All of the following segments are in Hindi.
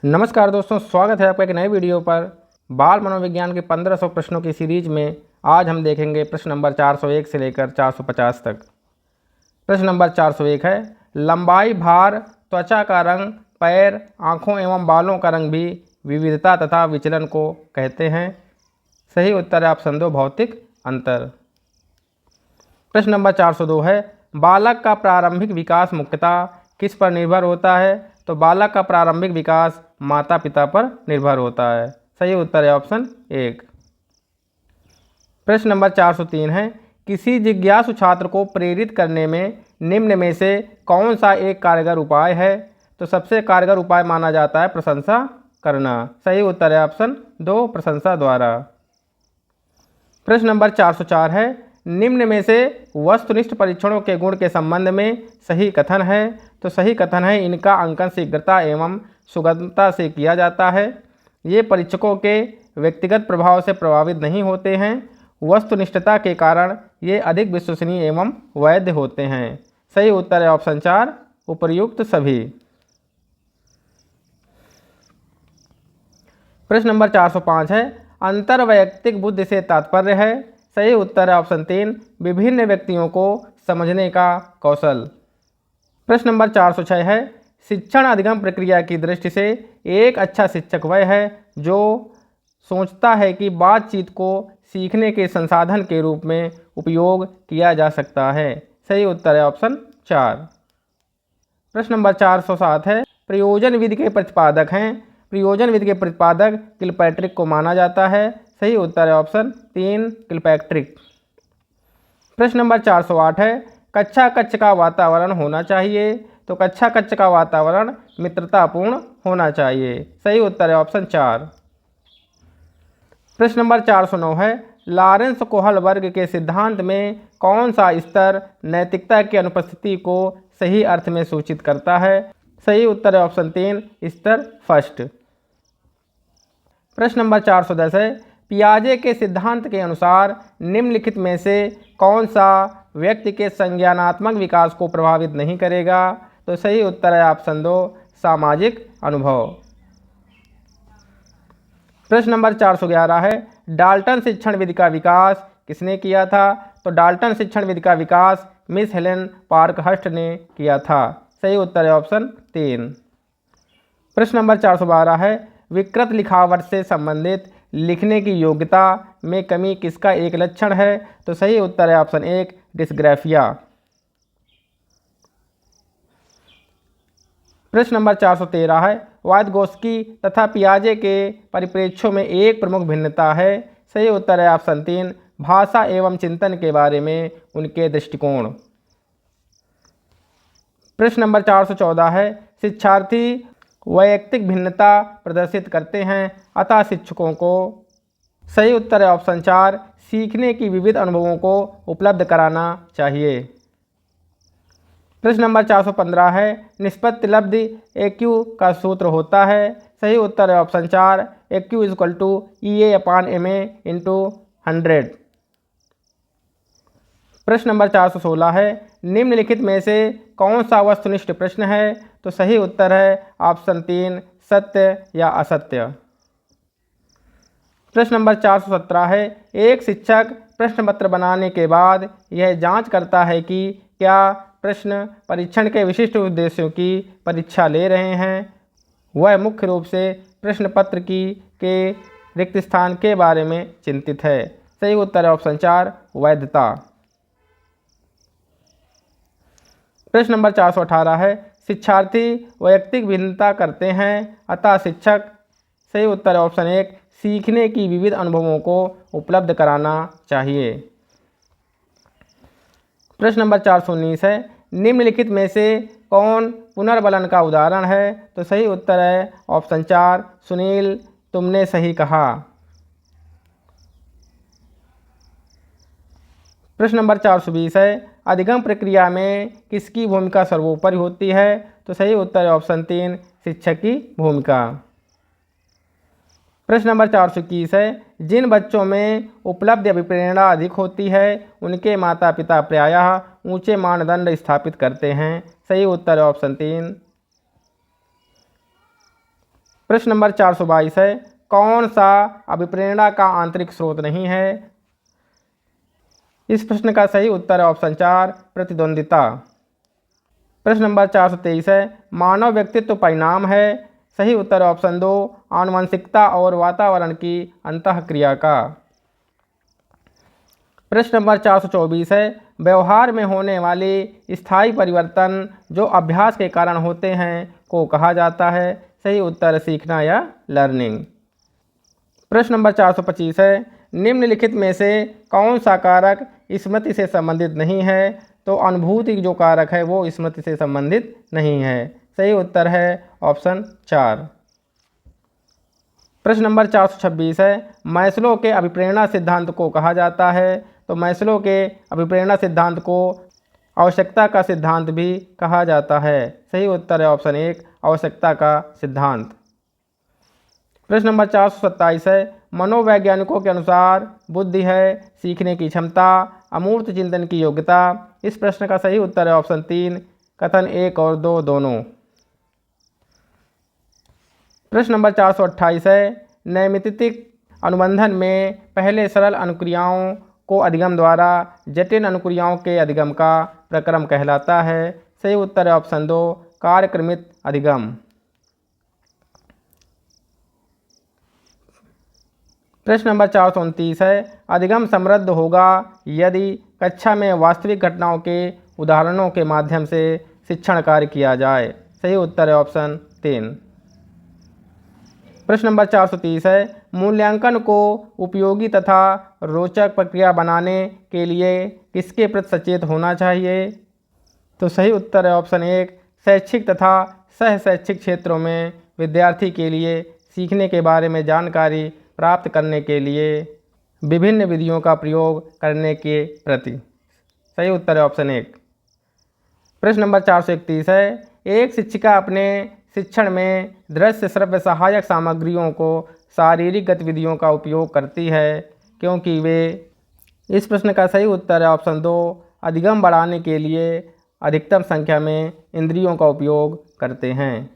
नमस्कार दोस्तों, स्वागत है आपका एक नए वीडियो पर। बाल मनोविज्ञान के 1500 प्रश्नों की सीरीज में आज हम देखेंगे प्रश्न नंबर 401 से लेकर 450 तक। प्रश्न नंबर 401 है, लंबाई, भार, त्वचा का रंग, पैर, आँखों एवं बालों का रंग भी विविधता तथा विचलन को कहते हैं। सही उत्तर है ऑप्शन 2, भौतिक अंतर। प्रश्न नंबर 402 है, बालक का प्रारंभिक विकास मुख्यतः किस पर निर्भर होता है? तो बालक का प्रारंभिक विकास माता पिता पर निर्भर होता है। सही उत्तर है ऑप्शन 1। प्रश्न नंबर 403 है, किसी जिज्ञासु छात्र को प्रेरित करने में निम्न में से कौन सा एक कारगर उपाय है? तो सबसे कारगर उपाय माना जाता है प्रशंसा करना। सही उत्तर है ऑप्शन 2, प्रशंसा द्वारा। प्रश्न नंबर 404 है, निम्न में से वस्तुनिष्ठ परीक्षणों के गुण के संबंध में सही कथन है? तो सही कथन है, इनका अंकन शीघ्रता एवं सुगमता से किया जाता है। ये परीक्षकों के व्यक्तिगत प्रभाव से प्रभावित नहीं होते हैं। वस्तुनिष्ठता के कारण ये अधिक विश्वसनीय एवं वैध होते हैं। सही उत्तर है ऑप्शन 4, उपर्युक्त सभी। प्रश्न नंबर 405 है, अंतर्वैयक्तिक बुद्धि से तात्पर्य है? सही उत्तर है ऑप्शन 3, विभिन्न व्यक्तियों को समझने का कौशल। प्रश्न नंबर 406 है, शिक्षण अधिगम प्रक्रिया की दृष्टि से एक अच्छा शिक्षक वह है जो सोचता है कि बातचीत को सीखने के संसाधन के रूप में उपयोग किया जा सकता है। सही उत्तर है ऑप्शन 4। प्रश्न नंबर 407 है, प्रयोजन विधि के प्रतिपादक हैं? प्रयोजन विधि के प्रतिपादक किलपैट्रिक को माना जाता है। सही उत्तर है ऑप्शन 3, किलपैट्रिक। प्रश्न नंबर 408 है, कक्षा कक्ष का वातावरण होना चाहिए? तो कक्षा कक्ष का वातावरण मित्रतापूर्ण होना चाहिए। सही उत्तर है ऑप्शन 4। प्रश्न नंबर 409 है, लॉरेंस कोहल वर्ग के सिद्धांत में कौन सा स्तर नैतिकता की अनुपस्थिति को सही अर्थ में सूचित करता है? सही उत्तर है ऑप्शन 3, स्तर फर्स्ट। प्रश्न नंबर 410 है, पियाजे के सिद्धांत के अनुसार निम्नलिखित में से कौन सा व्यक्ति के संज्ञानात्मक विकास को प्रभावित नहीं करेगा? तो सही उत्तर है ऑप्शन 2, सामाजिक अनुभव। प्रश्न नंबर 411 है, डाल्टन शिक्षण विधि का विकास किसने किया था? तो डाल्टन शिक्षण विधि का विकास मिस हेलेन पार्कहर्स्ट ने किया था। सही उत्तर है ऑप्शन 3। प्रश्न नंबर 412 है, विकृत लिखावट से संबंधित लिखने की योग्यता में कमी किसका एक लक्षण है? तो सही उत्तर है ऑप्शन 1, डिस्ग्राफिया। प्रश्न नंबर 413 है, वायगोत्स्की तथा पियाजे के परिप्रेक्ष्यों में एक प्रमुख भिन्नता है? सही उत्तर है ऑप्शन 3, भाषा एवं चिंतन के बारे में उनके दृष्टिकोण। प्रश्न नंबर 414 है, शिक्षार्थी वैयक्तिक भिन्नता प्रदर्शित करते हैं, अतः शिक्षकों को। सही उत्तर है ऑप्शन 4, सीखने की विविध अनुभवों को उपलब्ध कराना चाहिए। प्रश्न नंबर 415 है, निष्पत्ति लब्धि AQ का सूत्र होता है? सही उत्तर है ऑप्शन 4, AQ = EA/MA × 100। प्रश्न नंबर 416 है, निम्नलिखित में से कौन सा वस्तुनिष्ठ प्रश्न है? तो सही उत्तर है ऑप्शन 3, सत्य या असत्य। प्रश्न नंबर 417 है, एक शिक्षक प्रश्न पत्र बनाने के बाद यह जांच करता है कि क्या प्रश्न परीक्षण के विशिष्ट उद्देश्यों की परीक्षा ले रहे हैं। वह मुख्य रूप से प्रश्न पत्र के रिक्त स्थान के बारे में चिंतित है। सही उत्तर है ऑप्शन 4, वैधता। प्रश्न नंबर 418 है, शिक्षार्थी वैयक्तिक भिन्नता करते हैं, अतः शिक्षक। सही उत्तर है ऑप्शन 1, सीखने की विविध अनुभवों को उपलब्ध कराना चाहिए। प्रश्न नंबर 419 है, निम्नलिखित में से कौन पुनर्बलन का उदाहरण है? तो सही उत्तर है ऑप्शन 4, सुनील, तुमने सही कहा। प्रश्न नंबर 420 है, अधिगम प्रक्रिया में किसकी भूमिका सर्वोपरि होती है? तो सही उत्तर है ऑप्शन 3, शिक्षक की भूमिका। प्रश्न नंबर 421 है, जिन बच्चों में उपलब्ध अभिप्रेरणा अधिक होती है उनके माता पिता प्रायः ऊंचे मानदंड स्थापित करते हैं। सही उत्तर है ऑप्शन 3। प्रश्न नंबर 422 है, कौन सा अभिप्रेरणा का आंतरिक स्रोत नहीं है? इस प्रश्न का सही उत्तर है ऑप्शन 4, प्रतिद्वंदिता। प्रश्न नंबर 423 है, मानव व्यक्तित्व परिणाम है? सही उत्तर है ऑप्शन 2, आनुवंशिकता और वातावरण की अंतःक्रिया का। प्रश्न नंबर 424 है, व्यवहार में होने वाले स्थायी परिवर्तन जो अभ्यास के कारण होते हैं को कहा जाता है? सही उत्तर सीखना या लर्निंग। प्रश्न नंबर 425 है, निम्नलिखित में से कौन सा कारक स्मृति से संबंधित नहीं है? तो अनुभूति जो कारक है वो स्मृति से संबंधित नहीं है। सही उत्तर है ऑप्शन 4। प्रश्न नंबर 426 है, मैस्लो के अभिप्रेरणा सिद्धांत को कहा जाता है? तो मैस्लो के अभिप्रेरणा सिद्धांत को आवश्यकता का सिद्धांत भी कहा जाता है। सही उत्तर है ऑप्शन 1, आवश्यकता का सिद्धांत। प्रश्न नंबर 427 है, मनोवैज्ञानिकों के अनुसार बुद्धि है सीखने की क्षमता, अमूर्त चिंतन की योग्यता। इस प्रश्न का सही उत्तर है ऑप्शन 3, कथन 1 और 2 दोनों। प्रश्न नंबर 428 है, नैमित्तिक अनुबंधन में पहले सरल अनुक्रियाओं को अधिगम द्वारा जटिल अनुक्रियाओं के अधिगम का प्रक्रम कहलाता है? सही उत्तर है ऑप्शन 2, कार्यक्रमित अधिगम। प्रश्न नंबर 429 है, अधिगम समृद्ध होगा यदि कक्षा में वास्तविक घटनाओं के उदाहरणों के माध्यम से शिक्षण कार्य किया जाए? सही उत्तर है ऑप्शन 3। प्रश्न नंबर 430 है, मूल्यांकन को उपयोगी तथा रोचक प्रक्रिया बनाने के लिए किसके प्रति सचेत होना चाहिए? तो सही उत्तर है ऑप्शन 1, शैक्षिक तथा सह शैक्षिक क्षेत्रों में विद्यार्थी के लिए सीखने के बारे में जानकारी प्राप्त करने के लिए विभिन्न विधियों का प्रयोग करने के प्रति। सही उत्तर है ऑप्शन 1। प्रश्न नंबर 431 है, एक शिक्षिका अपने शिक्षण में दृश्य श्रव्य सहायक सामग्रियों को शारीरिक गतिविधियों का उपयोग करती है क्योंकि वे। इस प्रश्न का सही उत्तर है ऑप्शन 2, अधिगम बढ़ाने के लिए अधिकतम संख्या में इंद्रियों का उपयोग करते हैं।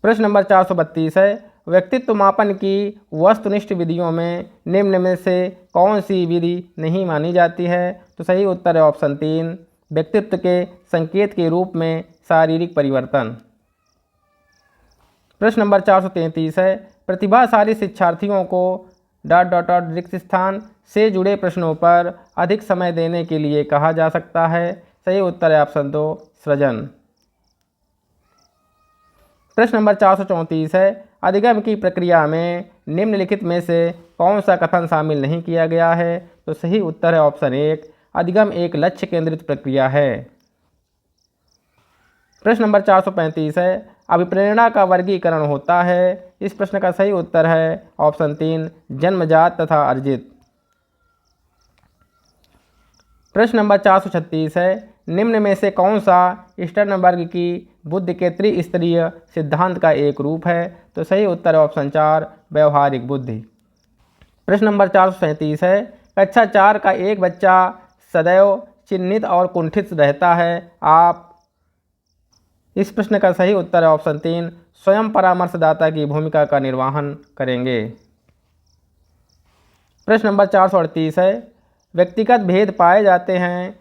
प्रश्न नंबर 432 है, व्यक्तित्व मापन की वस्तुनिष्ठ विधियों में निम्न में से कौन सी विधि नहीं मानी जाती है? तो सही उत्तर है ऑप्शन 3, व्यक्तित्व के संकेत के रूप में शारीरिक परिवर्तन। प्रश्न नंबर 433 है, प्रतिभाशाली शिक्षार्थियों को ... रिक्त स्थान से जुड़े प्रश्नों पर अधिक समय देने के लिए कहा जा सकता है? सही उत्तर है ऑप्शन 2, सृजन। प्रश्न नंबर 434 है, अधिगम की प्रक्रिया में निम्नलिखित में से कौन सा कथन शामिल नहीं किया गया है? तो सही उत्तर है ऑप्शन 1, अधिगम एक लक्ष्य केंद्रित प्रक्रिया है। प्रश्न नंबर 435 है, अभिप्रेरणा का वर्गीकरण होता है? इस प्रश्न का सही उत्तर है ऑप्शन 3, जन्मजात तथा अर्जित। प्रश्न नंबर 436 है, निम्न में से कौन सा स्टर्नबर्ग की बुद्धि के त्रिस्तरीय सिद्धांत का एक रूप है? तो सही उत्तर है ऑप्शन 4, व्यवहारिक बुद्धि। प्रश्न नंबर 437 है, कक्षा 4 का एक बच्चा सदैव चिन्हित और कुंठित रहता है, आप। इस प्रश्न का सही उत्तर है ऑप्शन 3, स्वयं परामर्शदाता की भूमिका का निर्वहन करेंगे। प्रश्न नंबर 438 है, व्यक्तिगत भेद पाए जाते हैं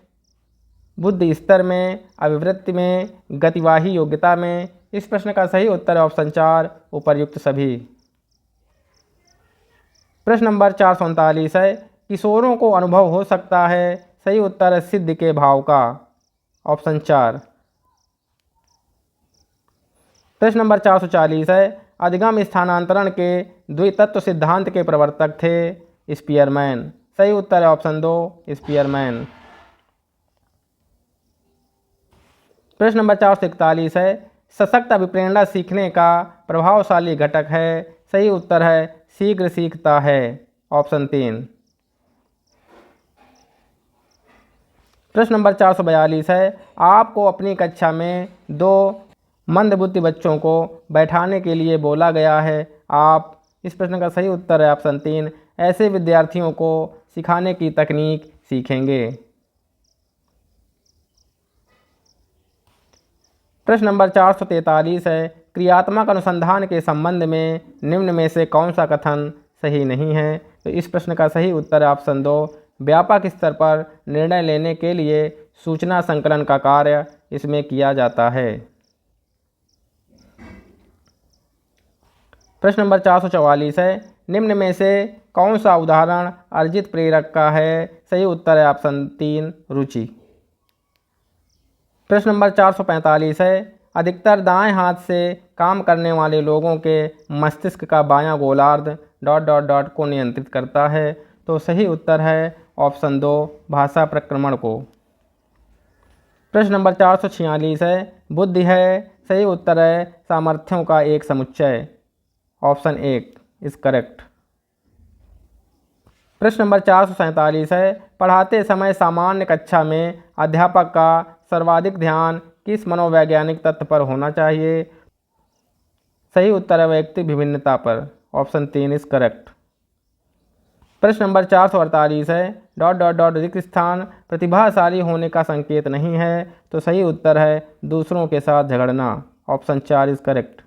बुद्धि स्तर में, अभिवृत्ति में, गतिवाही योग्यता में। इस प्रश्न का सही उत्तर है ऑप्शन 4, उपर्युक्त सभी। प्रश्न नंबर 439 है, किशोरों को अनुभव हो सकता है? सही उत्तर है सिद्ध के भाव का, ऑप्शन 4। प्रश्न नंबर 440 है, अधिगम स्थानांतरण के द्वितत्व सिद्धांत के प्रवर्तक थे? स्पीयरमैन। सही उत्तर है ऑप्शन 2, स्पीयरमैन। प्रश्न नंबर 441 है, सशक्त अभिप्रेरणा सीखने का प्रभावशाली घटक है? सही उत्तर है शीघ्र सीखता है, ऑप्शन 3। प्रश्न नंबर 442 है, आपको अपनी कक्षा में 2 मंदबुद्धि बच्चों को बैठाने के लिए बोला गया है, आप। इस प्रश्न का सही उत्तर है ऑप्शन 3, ऐसे विद्यार्थियों को सिखाने की तकनीक सीखेंगे। प्रश्न नंबर 443 है, क्रियात्मक अनुसंधान के संबंध में निम्न में से कौन सा कथन सही नहीं है? तो इस प्रश्न का सही उत्तर है ऑप्शन 2, व्यापक स्तर पर निर्णय लेने के लिए सूचना संकलन का कार्य इसमें किया जाता है। प्रश्न नंबर 444 है, निम्न में से कौन सा उदाहरण अर्जित प्रेरक का है? सही उत्तर है ऑप्शन 3, रुचि। प्रश्न नंबर 445 है, अधिकतर दाएं हाथ से काम करने वाले लोगों के मस्तिष्क का बायां गोलार्ध ... को नियंत्रित करता है। तो सही उत्तर है ऑप्शन 2, भाषा प्रक्रमण को। प्रश्न नंबर 446 है, बुद्धि है। सही उत्तर है सामर्थ्यों का एक समुच्चय, ऑप्शन 1 इज करेक्ट। प्रश्न नंबर 447 है, पढ़ाते समय सामान्य कक्षा में अध्यापक का सर्वाधिक ध्यान किस मनोवैज्ञानिक तत्व पर होना चाहिए? सही उत्तर है वैयक्तिक विभिन्नता पर, ऑप्शन 3 इज करेक्ट। प्रश्न नंबर 448 है, ... रिक्त स्थान प्रतिभाशाली होने का संकेत नहीं है। तो सही उत्तर है दूसरों के साथ झगड़ना, ऑप्शन 4 इज करेक्ट।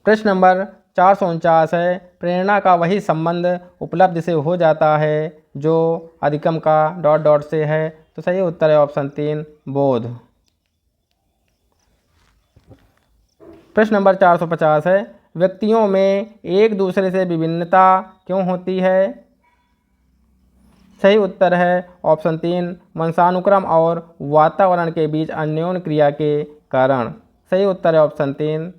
प्रश्न नंबर 449 है, प्रेरणा का वही संबंध उपलब्धि से हो जाता है जो अधिगम का ... से है। तो सही उत्तर है ऑप्शन 3, बोध। प्रश्न नंबर 450 है, व्यक्तियों में एक दूसरे से विभिन्नता क्यों होती है? सही उत्तर है ऑप्शन 3, वंशानुक्रम और वातावरण के बीच अन्योन्य क्रिया के कारण। सही उत्तर है ऑप्शन 3,